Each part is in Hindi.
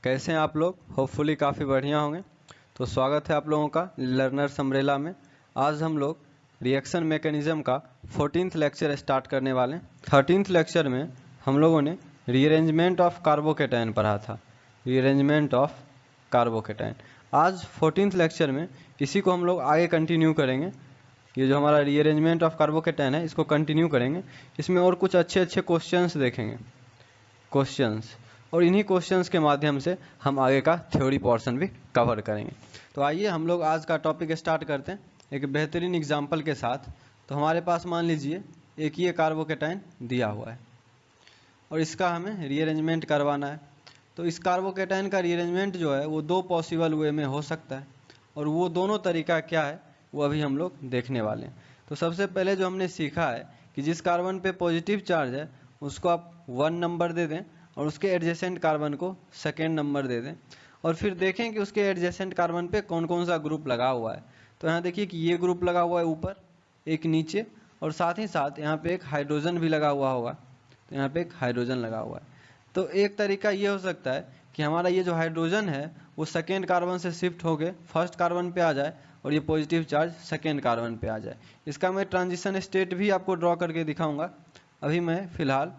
कैसे हैं आप लोग? होपफुली काफ़ी बढ़िया होंगे। तो स्वागत है आप लोगों का लर्नर्स अम्ब्रेला में। आज हम लोग रिएक्शन मैकेनिज्म का 14th लेक्चर स्टार्ट करने वाले हैं। 13th लेक्चर में हम लोगों ने रीअरेंजमेंट ऑफ कार्बोकेटाइन पढ़ा था। Rearrangement of carbocation. आज 14th लेक्चर में इसी को हम लोग आगे कंटिन्यू करेंगे। ये जो हमारा रीअरेंजमेंट ऑफ कार्बोकेटाइन है इसको कंटिन्यू करेंगे। इसमें और कुछ अच्छे अच्छे क्वेश्चंस देखेंगे, क्वेश्चंस, और इन्हीं क्वेश्चंस के माध्यम से हम आगे का थ्योरी पोर्शन भी कवर करेंगे। तो आइए हम लोग आज का टॉपिक स्टार्ट करते हैं एक बेहतरीन एग्जांपल के साथ। तो हमारे पास मान लीजिए एक ये कार्बोकेटाइन दिया हुआ है और इसका हमें रीअरेंजमेंट करवाना है। तो इस कार्बोकेटाइन का रीअरेंजमेंट जो है वो दो पॉसिबल वे में हो सकता है, और वो दोनों तरीका क्या है वो अभी हम लोग देखने वाले हैं। तो सबसे पहले जो हमने सीखा है कि जिस कार्बन पे पॉजिटिव चार्ज है उसको आप 1 नंबर दे दें और उसके एडजेसेंट कार्बन को सेकेंड नंबर दे दें, और फिर देखें कि उसके एडजेसेंट कार्बन पे कौन कौन सा ग्रुप लगा हुआ है। तो यहाँ देखिए कि ये ग्रुप लगा हुआ है ऊपर, एक नीचे, और साथ ही साथ यहाँ पे एक हाइड्रोजन भी लगा हुआ होगा। तो यहाँ पे एक हाइड्रोजन लगा हुआ है। तो एक तरीका ये हो सकता है कि हमारा ये जो हाइड्रोजन है वो सेकेंड कार्बन से शिफ्ट होके फर्स्ट कार्बन पे आ जाए और ये पॉजिटिव चार्ज सेकेंड कार्बन पे आ जाए। इसका मैं ट्रांजिशन स्टेट भी आपको ड्रॉ करके दिखाऊंगा। अभी मैं फिलहाल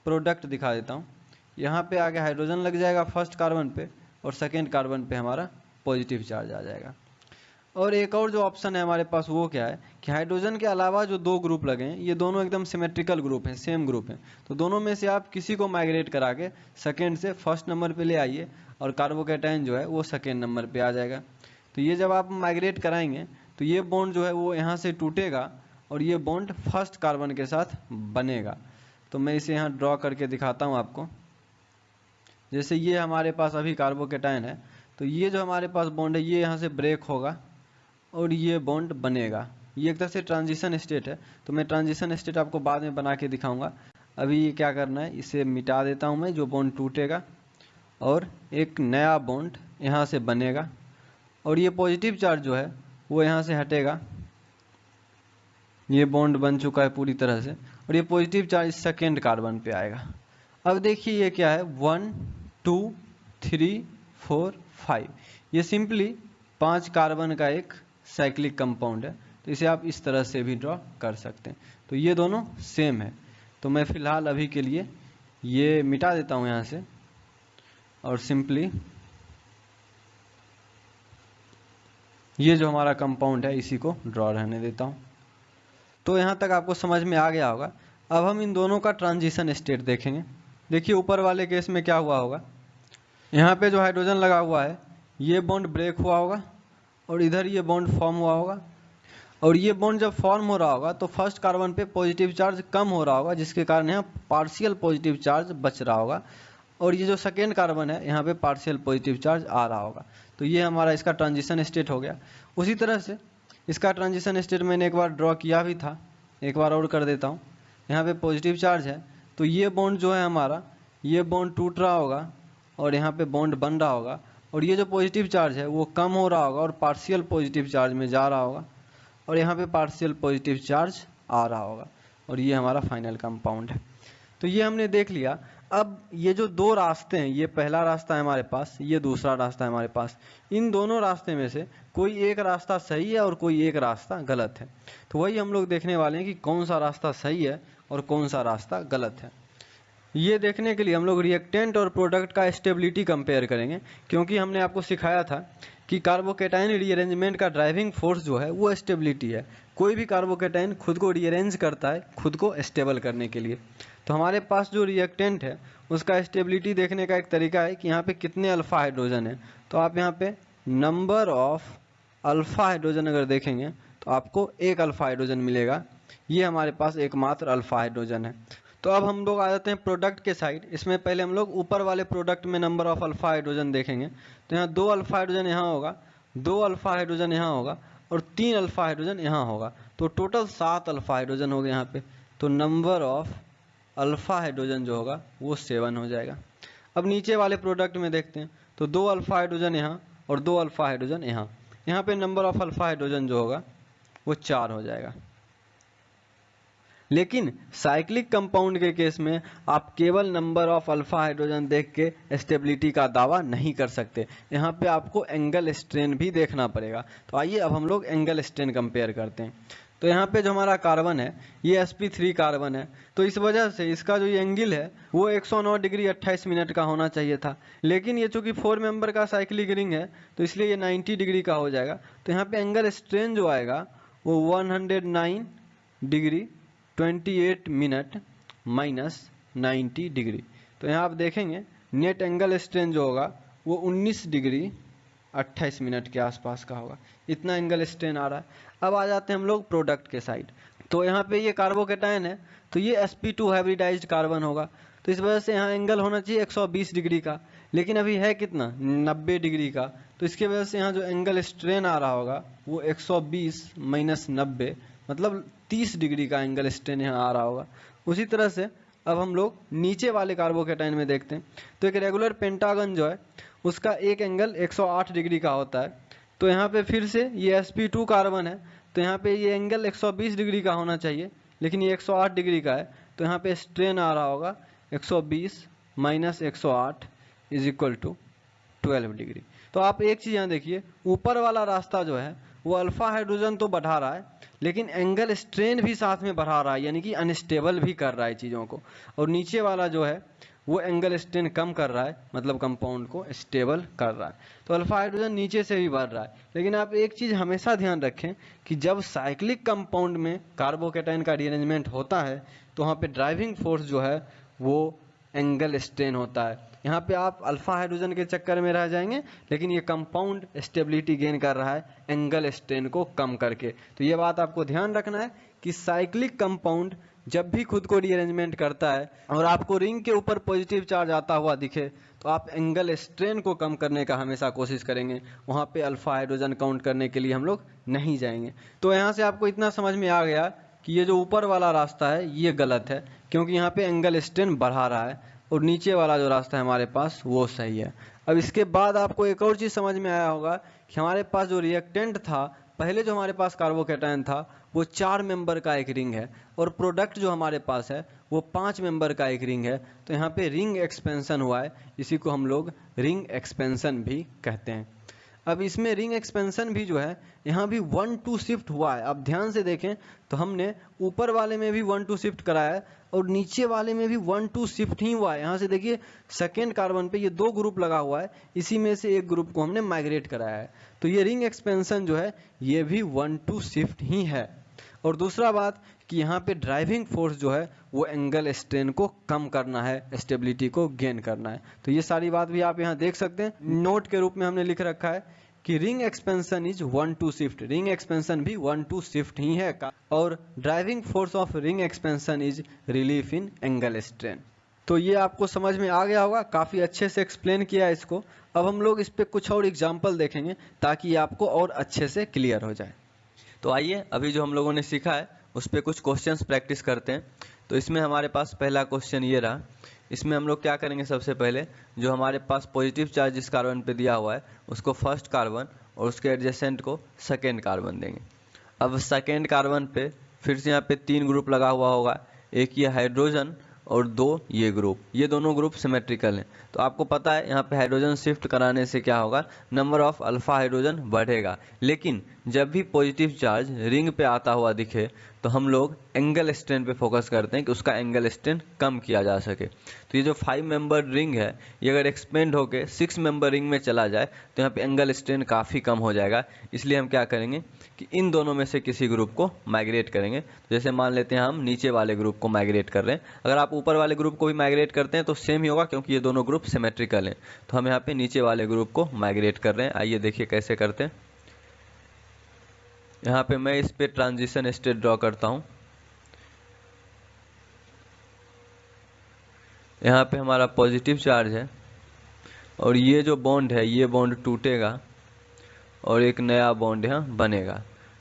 प्रोडक्ट दिखा देता हूँ। यहाँ पे आगे हाइड्रोजन लग जाएगा फर्स्ट कार्बन पे और सेकेंड कार्बन पे हमारा पॉजिटिव चार्ज आ जाएगा। और एक और जो ऑप्शन है हमारे पास वो क्या है कि हाइड्रोजन के अलावा जो दो ग्रुप लगे हैं ये दोनों एकदम सिमेट्रिकल ग्रुप हैं, सेम ग्रुप हैं। तो दोनों में से आप किसी को माइग्रेट करा के सेकेंड से फर्स्ट नंबर पे ले आइए और कार्बोकेटाइन जो है वो सेकेंड नंबर पे आ जाएगा। तो ये जब आप माइग्रेट कराएंगे तो ये बॉन्ड जो है वो यहाँ से टूटेगा और ये बॉन्ड फर्स्ट कार्बन के साथ बनेगा। तो मैं इसे यहाँ ड्रॉ करके दिखाता हूँ आपको। जैसे ये हमारे पास अभी कार्बोकेटाइन है, तो ये जो हमारे पास बॉन्ड है ये यहाँ से ब्रेक होगा और ये बॉन्ड बनेगा। ये एक तरह से ट्रांजिशन स्टेट है। तो मैं ट्रांजिशन स्टेट आपको बाद में बना के दिखाऊंगा। अभी ये क्या करना है, इसे मिटा देता हूँ मैं, जो बॉन्ड टूटेगा, और एक नया बॉन्ड यहाँ से बनेगा और ये पॉजिटिव चार्ज जो है वो यहाँ से हटेगा। ये बॉन्ड बन चुका है पूरी तरह से और ये पॉजिटिव चार्ज सेकेंड कार्बन पे आएगा। अब देखिए ये क्या है, 1 2 3 4 5, ये सिंपली 5 कार्बन का एक साइक्लिक कंपाउंड है। तो इसे आप इस तरह से भी ड्रॉ कर सकते हैं। तो ये दोनों सेम है। तो मैं फिलहाल अभी के लिए ये मिटा देता हूँ यहाँ से और सिंपली ये जो हमारा कंपाउंड है इसी को ड्रॉ रहने देता हूँ। तो यहाँ तक आपको समझ में आ गया होगा। अब हम इन दोनों का ट्रांजिशन स्टेट देखेंगे। देखिए ऊपर वाले केस में क्या हुआ होगा, यहाँ पे जो हाइड्रोजन लगा हुआ है ये बॉन्ड ब्रेक हुआ होगा और इधर ये बॉन्ड फॉर्म हुआ होगा, और ये बॉन्ड जब फॉर्म हो रहा होगा तो फर्स्ट कार्बन पे पॉजिटिव चार्ज कम हो रहा होगा, जिसके कारण यहाँ पार्शियल पॉजिटिव चार्ज बच रहा होगा, और ये जो सेकेंड कार्बन है यहाँ पे पार्शियल पॉजिटिव चार्ज आ रहा होगा। तो ये हमारा इसका ट्रांजिशन स्टेट हो गया। उसी तरह से इसका ट्रांजिशन स्टेट मैंने एक बार ड्रॉ किया भी था, एक बार और कर देता हूँ। यहाँ पे पॉजिटिव चार्ज है तो ये बॉन्ड जो है हमारा, ये बॉन्ड टूट रहा होगा और यहाँ पे बॉन्ड बन रहा होगा, और ये जो पॉजिटिव चार्ज है वो कम हो रहा होगा और पार्शियल पॉजिटिव चार्ज में जा रहा होगा, और यहाँ पे पार्शियल पॉजिटिव चार्ज आ रहा होगा, और ये हमारा फाइनल कंपाउंड है। तो ये हमने देख लिया। अब ये जो दो रास्ते हैं, ये पहला रास्ता है हमारे पास, ये दूसरा रास्ता है हमारे पास। इन दोनों रास्ते में से कोई एक रास्ता सही है और कोई एक रास्ता गलत है। तो वही हम लोग देखने वाले हैं कि कौन सा रास्ता सही है और कौन सा रास्ता गलत है। ये देखने के लिए हम लोग रिएक्टेंट और प्रोडक्ट का स्टेबिलिटी कंपेयर करेंगे, क्योंकि हमने आपको सिखाया था कि कार्बोकेटाइन रीअरेंजमेंट का ड्राइविंग फोर्स जो है वो स्टेबिलिटी है। कोई भी कार्बोकेटाइन खुद को रीअरेंज करता है खुद को स्टेबल करने के लिए। तो हमारे पास जो रिएक्टेंट है उसका स्टेबिलिटी देखने का एक तरीका है कि यहाँ पे कितने अल्फा हाइड्रोजन है। तो आप यहाँ पे नंबर ऑफ अल्फा हाइड्रोजन अगर देखेंगे तो आपको एक अल्फा हाइड्रोजन मिलेगा। ये हमारे पास एकमात्र अल्फा हाइड्रोजन है। तो अब हम लोग आ जाते हैं प्रोडक्ट के साइड। इसमें पहले हम लोग ऊपर वाले प्रोडक्ट में नंबर ऑफ अल्फा हाइड्रोजन देखेंगे। तो यहाँ 2 अल्फा हाइड्रोजन यहाँ होगा, 2 अल्फा हाइड्रोजन यहाँ होगा और 3 अल्फा हाइड्रोजन यहाँ होगा। तो टोटल 7 अल्फा हाइड्रोजन हो गए यहाँ पे। तो नंबर ऑफ अल्फा हाइड्रोजन जो होगा वो 7 हो जाएगा। अब नीचे वाले प्रोडक्ट में देखते हैं तो 2 अल्फा हाइड्रोजन यहाँ और 2 अल्फा हाइड्रोजन यहाँ। यहाँ पे नंबर ऑफ अल्फा हाइड्रोजन जो होगा वो 4 हो जाएगा। लेकिन साइक्लिक कंपाउंड के केस में आप केवल नंबर ऑफ अल्फा हाइड्रोजन देख के स्टेबिलिटी का दावा नहीं कर सकते, यहाँ पे आपको एंगल स्ट्रेन भी देखना पड़ेगा। तो आइए अब हम लोग एंगल स्ट्रेन कंपेयर करते हैं। तो यहाँ पे जो हमारा कार्बन है ये sp3 कार्बन है, तो इस वजह से इसका जो ये एंगल है वो 109 डिग्री 28 मिनट का होना चाहिए था, लेकिन ये चूंकि 4 मेंबर का साइक्लिक रिंग है तो इसलिए ये 90 डिग्री का हो जाएगा। तो यहाँ पे एंगल स्ट्रेन जो आएगा वो 109 डिग्री 28 मिनट माइनस 90 डिग्री। तो यहाँ आप देखेंगे नेट एंगल स्ट्रेन जो होगा वो 19 डिग्री 28 मिनट के आसपास का होगा, इतना एंगल स्ट्रेन आ रहा है। अब आ जाते हैं हम लोग प्रोडक्ट के साइड। तो यहाँ पे ये कार्बोकेटायन है तो ये sp2 हाइब्रिडाइज्ड कार्बन होगा, तो इस वजह से यहाँ एंगल होना चाहिए 120 डिग्री का, लेकिन अभी है कितना 90 डिग्री का, तो इसके वजह से यहाँ जो एंगल स्ट्रेन आ रहा होगा वो 120 माइनस 90 मतलब 30 डिग्री का एंगल स्ट्रेन यहाँ आ रहा होगा। उसी तरह से अब हम लोग नीचे वाले कार्बोकेटाइन में देखते हैं। तो एक रेगुलर पेंटागन जो है उसका एक एंगल 108 डिग्री का होता है, तो यहाँ पे फिर से ये sp2 कार्बन है तो यहाँ पे ये एंगल 120 डिग्री का होना चाहिए, लेकिन ये 108 डिग्री का है, तो यहाँ पे स्ट्रेन आ रहा होगा 120 minus 108 is equal to 12 degree. तो आप एक चीज़ यहाँ देखिए, ऊपर वाला रास्ता जो है वो अल्फा हाइड्रोजन तो बढ़ा रहा है लेकिन एंगल स्ट्रेन भी साथ में बढ़ा रहा है, यानी कि अनस्टेबल भी कर रहा है चीज़ों को, और नीचे वाला जो है वो एंगल स्ट्रेन कम कर रहा है, मतलब कंपाउंड को स्टेबल कर रहा है। तो अल्फा हाइड्रोजन नीचे से भी बढ़ रहा है, लेकिन आप एक चीज़ हमेशा ध्यान रखें कि जब साइक्लिक कंपाउंड में कार्बोकेटाइन का रीअरेंजमेंट होता है तो वहाँ पे ड्राइविंग फोर्स जो है वो एंगल स्ट्रेन होता है। यहाँ पे आप अल्फा हाइड्रोजन के चक्कर में रह जाएंगे, लेकिन ये कंपाउंड स्टेबिलिटी गेन कर रहा है एंगल स्ट्रेन को कम करके। तो ये बात आपको ध्यान रखना है कि साइक्लिक कंपाउंड जब भी खुद को रीअरेंजमेंट करता है और आपको रिंग के ऊपर पॉजिटिव चार्ज आता हुआ दिखे तो आप एंगल स्ट्रेन को कम करने का हमेशा कोशिश करेंगे, वहाँ पे अल्फा हाइड्रोजन काउंट करने के लिए हम लोग नहीं जाएंगे। तो यहाँ से आपको इतना समझ में आ गया कि ये जो ऊपर वाला रास्ता है ये गलत है, क्योंकि यहाँ पे एंगल स्ट्रेन बढ़ा रहा है, और नीचे वाला जो रास्ता है हमारे पास वो सही है। अब इसके बाद आपको एक और चीज़ समझ में आया होगा कि हमारे पास जो रिएक्टेंट था, पहले जो हमारे पास कार्बोकेटायन था वो 4 मेंबर का एक रिंग है, और प्रोडक्ट जो हमारे पास है वो 5 मेंबर का एक रिंग है। तो यहाँ पे रिंग एक्सपेंशन हुआ है, इसी को हम लोग रिंग एक्सपेंशन भी कहते हैं। अब इसमें रिंग एक्सपेंशन भी जो है यहाँ भी 1-2 शिफ्ट हुआ है। अब ध्यान से देखें तो हमने ऊपर वाले में भी 1-2 शिफ्ट कराया है और नीचे वाले में भी 1-2 शिफ्ट ही हुआ है। यहाँ से देखिए सेकेंड कार्बन पे ये 2 ग्रुप लगा हुआ है, इसी में से एक ग्रुप को हमने माइग्रेट कराया है। तो ये रिंग एक्सपेंशन जो है ये भी 1-2 शिफ्ट ही है। और दूसरा बात कि यहाँ पे ड्राइविंग फोर्स जो है वो एंगल स्ट्रेन को कम करना है, स्टेबिलिटी को गेन करना है। तो ये सारी बात भी आप यहाँ देख सकते हैं, नोट के रूप में हमने लिख रखा है कि ring expansion is 1-2 shift, ring expansion भी 1-2 शिफ्ट ही है, और driving force of ring expansion is relief in angle strain. तो ये आपको समझ में आ गया होगा, काफ़ी अच्छे से एक्सप्लेन किया इसको। अब हम लोग इस पर कुछ और एग्जाम्पल देखेंगे ताकि आपको और अच्छे से क्लियर हो जाए। तो आइए अभी जो हम लोगों ने सीखा है उस पर कुछ क्वेश्चंस प्रैक्टिस करते हैं। तो इसमें हमारे पास पहला क्वेश्चन ये रहा। इसमें हम लोग क्या करेंगे, सबसे पहले जो हमारे पास पॉजिटिव चार्ज जिस कार्बन पे दिया हुआ है उसको फर्स्ट कार्बन और उसके एडजेसेंट को सेकेंड कार्बन देंगे। अब सेकेंड कार्बन पे फिर से यहाँ पे 3 ग्रुप लगा हुआ होगा, एक ये हाइड्रोजन और 2 ये ग्रुप, ये दोनों ग्रुप सिमेट्रिकल हैं। तो आपको पता है यहाँ पे हाइड्रोजन शिफ्ट कराने से क्या होगा, नंबर ऑफ अल्फा हाइड्रोजन बढ़ेगा। लेकिन जब भी पॉजिटिव चार्ज रिंग पे आता हुआ दिखे तो हम लोग एंगल स्ट्रेन पे फोकस करते हैं कि उसका एंगल स्ट्रेन कम किया जा सके। तो ये जो 5 मेंबर रिंग है ये अगर एक्सपेंड होकर 6 मेंबर रिंग में चला जाए तो यहाँ पे एंगल स्ट्रेन काफ़ी कम हो जाएगा। इसलिए हम क्या करेंगे कि इन दोनों में से किसी ग्रुप को माइग्रेट करेंगे। तो जैसे मान लेते हैं हम नीचे वाले ग्रुप को माइग्रेट कर रहे हैं, अगर आप ऊपर वाले ग्रुप को भी माइग्रेट करते हैं तो सेम ही होगा, क्योंकि ये दोनों ग्रुप सिमेट्रिकल हैं। तो हम यहाँ पे नीचे वाले ग्रुप को माइग्रेट कर रहे हैं। आइए देखिए कैसे करते हैं। यहाँ पे मैं इस पे ट्रांजिशन स्टेट ड्रॉ करता हूँ। यहाँ पे हमारा पॉजिटिव चार्ज है और ये जो बॉन्ड है ये बॉन्ड टूटेगा और एक नया बॉन्ड यहाँ बनेगा।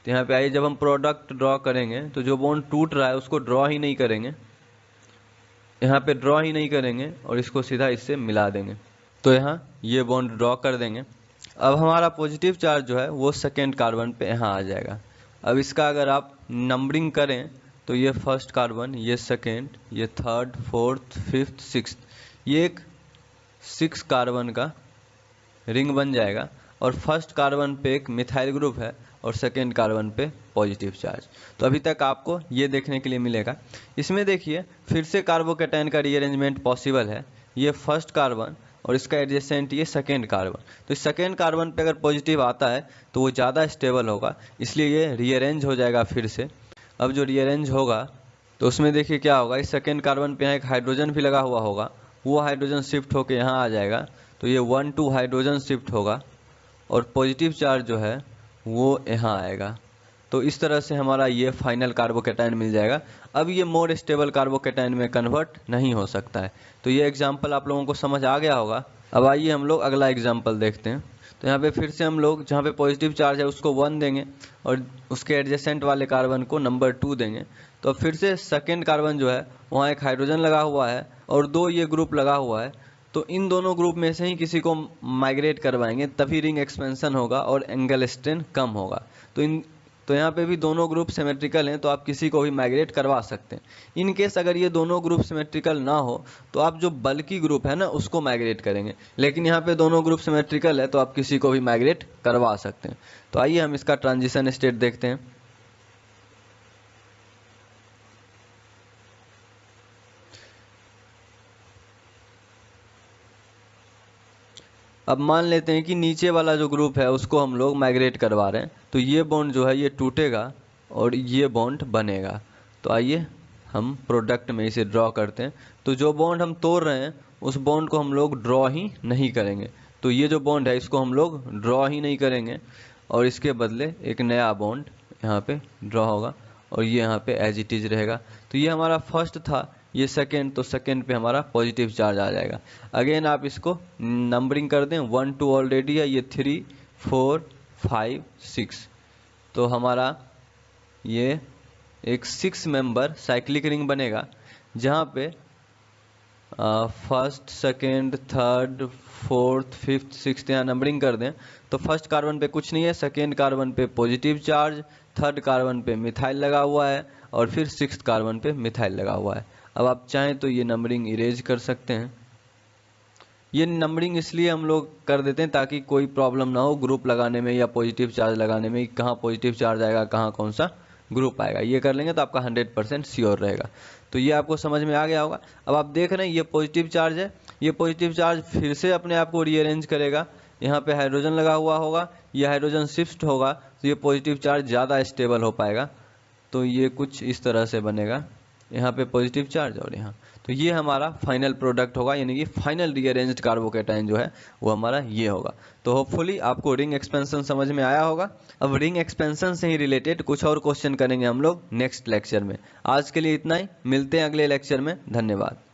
तो यहाँ पे आइए जब हम प्रोडक्ट ड्रॉ करेंगे तो जो बॉन्ड टूट रहा है उसको ड्रॉ ही नहीं करेंगे, यहाँ पे ड्रॉ ही नहीं करेंगे और इसको सीधा इससे मिला देंगे। तो यहाँ ये बॉन्ड ड्रॉ कर देंगे। अब हमारा पॉजिटिव चार्ज जो है वो सेकेंड कार्बन पे यहाँ आ जाएगा। अब इसका अगर आप नंबरिंग करें तो ये फर्स्ट कार्बन, ये सेकेंड, ये थर्ड, फोर्थ, फिफ्थ, सिक्स्थ, ये एक 6 कार्बन का रिंग बन जाएगा और फर्स्ट कार्बन पे एक मिथाइल ग्रुप है और सेकेंड कार्बन पे पॉजिटिव चार्ज। तो अभी तक आपको ये देखने के लिए मिलेगा। इसमें देखिए फिर से कार्बोकैटायन का रीअरेंजमेंट पॉसिबल है। ये फर्स्ट कार्बन और इसका एडजेसेंट ये सेकेंड कार्बन, तो इस सेकेंड कार्बन पे अगर पॉजिटिव आता है तो वो ज़्यादा स्टेबल होगा, इसलिए ये रीअरेंज हो जाएगा फिर से। अब जो रीअरेंज होगा तो उसमें देखिए क्या होगा, इस सेकेंड कार्बन पे यहाँ एक हाइड्रोजन भी लगा हुआ होगा, वो हाइड्रोजन शिफ्ट होकर यहाँ आ जाएगा, तो ये 1 2 हाइड्रोजन शिफ्ट होगा और पॉजिटिव चार्ज जो है वो यहाँ आएगा। तो इस तरह से हमारा ये फाइनल कार्बोकैटायन मिल जाएगा। अब ये मोर स्टेबल कार्बोकैटायन में कन्वर्ट नहीं हो सकता है। तो ये एग्जाम्पल आप लोगों को समझ आ गया होगा। अब आइए हम लोग अगला एग्जाम्पल देखते हैं। तो यहाँ पे फिर से हम लोग जहाँ पे पॉजिटिव चार्ज है उसको 1 देंगे और उसके एडजेसेंट वाले कार्बन को नंबर 2 देंगे। तो फिर से सेकेंड कार्बन जो है वहाँ एक हाइड्रोजन लगा हुआ है और 2 ये ग्रुप लगा हुआ है, तो इन दोनों ग्रुप में से ही किसी को माइग्रेट करवाएंगे, तभी रिंग एक्सपेंशन होगा और एंगल स्ट्रेन कम होगा। तो यहाँ पे भी दोनों ग्रुप सिमेट्रिकल हैं, तो आप किसी को भी माइग्रेट करवा सकते हैं। इन केस अगर ये दोनों ग्रुप सिमेट्रिकल ना हो तो आप जो बल्कि ग्रुप है ना उसको माइग्रेट करेंगे, लेकिन यहाँ पे दोनों ग्रुप सिमेट्रिकल है तो आप किसी को भी माइग्रेट करवा सकते हैं। तो आइए हम इसका ट्रांजिशन स्टेट देखते हैं। अब मान लेते हैं कि नीचे वाला जो ग्रुप है उसको हम लोग माइग्रेट करवा रहे हैं, तो ये बॉन्ड जो है ये टूटेगा और ये बॉन्ड बनेगा। तो आइए हम प्रोडक्ट में इसे ड्रॉ करते हैं। तो जो बॉन्ड हम तोड़ रहे हैं उस बॉन्ड को हम लोग ड्रॉ ही नहीं करेंगे, तो ये जो बॉन्ड है इसको हम लोग ड्रॉ ही नहीं करेंगे और इसके बदले एक नया बॉन्ड यहाँ पे ड्रॉ होगा और ये यहाँ पे एज इट इज रहेगा। तो ये हमारा फर्स्ट था, ये सेकेंड, तो सेकेंड पे हमारा पॉजिटिव चार्ज आ जाएगा। अगेन आप इसको नंबरिंग कर दें, 1 2 ऑलरेडी है, ये 3 4 5 6, तो हमारा ये एक 6 मेंबर साइक्लिक रिंग बनेगा जहाँ पे first, second, third, fourth, fifth, sixth यहाँ नंबरिंग कर दें तो फर्स्ट कार्बन पे कुछ नहीं है, सेकेंड कार्बन पे पॉजिटिव चार्ज, थर्ड कार्बन पे मिथाइल लगा हुआ है और फिर सिक्स्थ कार्बन पे मिथाइल लगा हुआ है। अब आप चाहें तो ये नंबरिंग इरेज कर सकते हैं। ये नंबरिंग इसलिए हम लोग कर देते हैं ताकि कोई प्रॉब्लम ना हो ग्रुप लगाने में या पॉजिटिव चार्ज लगाने में, कहाँ पॉजिटिव चार्ज आएगा कहाँ कौन सा ग्रुप आएगा। ये कर लेंगे तो आपका 100% श्योर रहेगा। तो ये आपको समझ में आ गया होगा। अब आप देख रहे हैं ये पॉजिटिव चार्ज है, ये पॉजिटिव चार्ज फिर से अपने आप को रीअरेंज करेगा, यहाँ पे हाइड्रोजन लगा हुआ होगा, ये हाइड्रोजन शिफ्ट होगा तो ये पॉजिटिव चार्ज ज़्यादा स्टेबल हो पाएगा। तो ये कुछ इस तरह से बनेगा, यहाँ पे पॉजिटिव चार्ज और यहाँ, तो ये हमारा फाइनल प्रोडक्ट होगा, यानी कि फाइनल रीअरेंज्ड कार्बोकैटायन जो है वो हमारा ये होगा। तो होपफुली आपको रिंग एक्सपेंशन समझ में आया होगा। अब रिंग एक्सपेंशन से ही रिलेटेड कुछ और क्वेश्चन करेंगे हम लोग नेक्स्ट लेक्चर में। आज के लिए इतना ही, मिलते हैं अगले लेक्चर में। धन्यवाद।